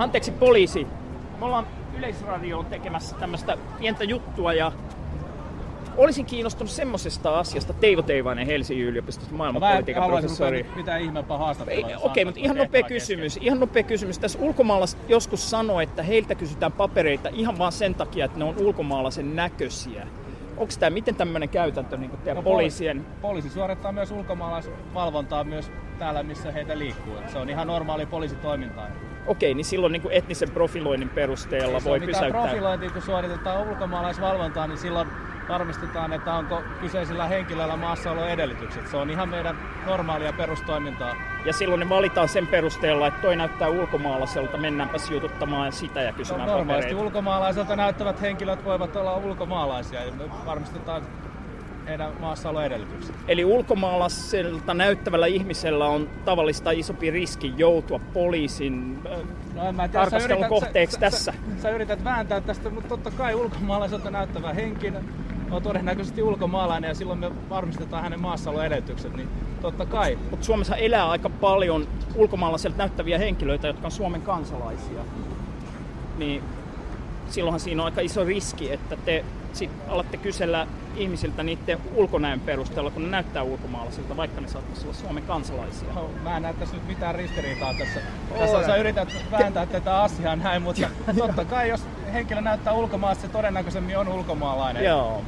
Anteeksi poliisi. Me ollaan Yleisradioon tekemässä tämmöistä pientä juttua ja olisin kiinnostunut semmosesta asiasta. Teivo Teivainen Helsingin yliopistosta maailmanpolitiikan professori. Mitään ihmeempää haastattelua. Okei, mutta ihan nopea kysymys. Tässä ulkomaalaiset joskus sanoo, että heiltä kysytään papereita ihan vaan sen takia, että ne on ulkomaalaisen näköisiä. Onko tämä miten tämmöinen käytäntö niin teidän poliisien? Poliisi suorittaa myös ulkomaalaisvalvontaa myös täällä, missä heitä liikkuu. Se on ihan normaali poliisitoimintaa. Okei, niin silloin niin etnisen profiloinnin perusteella voi pysäyttää. Profilointia, kun suoritetaan ulkomaalaisvalvontaa, niin silloin varmistetaan, että onko kyseisellä henkilöllä maassaoloedellytykset. Se on ihan meidän normaalia perustoimintaa. Ja silloin ne valitaan sen perusteella, että toi näyttää ulkomaalaiselta, mennäänpäs jututtamaan sitä ja kysymään papereita. Normaalisti ulkomaalaiselta näyttävät henkilöt voivat olla ulkomaalaisia ja me varmistetaan heidän maassaoloedellytykset. Eli ulkomaalaiselta näyttävällä ihmisellä on tavallista isompi riski joutua poliisin tarkastelun kohteeksi tässä. Sä yrität vääntää tästä, mutta totta kai ulkomaalaiselta näyttävä henkilö on todennäköisesti ulkomaalainen ja silloin me varmistetaan hänen maassaoloedellytykset, niin totta kai. Mutta Suomessa elää aika paljon ulkomaalaiselta näyttäviä henkilöitä, jotka on Suomen kansalaisia. Niin silloinhan siinä on aika iso riski, että te sit alatte kysellä ihmisiltä niiden ulkonäön perusteella, kun ne näyttää ulkomaalaisilta, vaikka ne saattaisi olla Suomen kansalaisia. No, mä en näe tässä nyt mitään ristiriitaa tässä. Tässä sä yrität vääntää tätä asiaa näin, mutta totta kai jos henkilö näyttää ulkomaalaista, se todennäköisemmin on ulkomaalainen. Joo.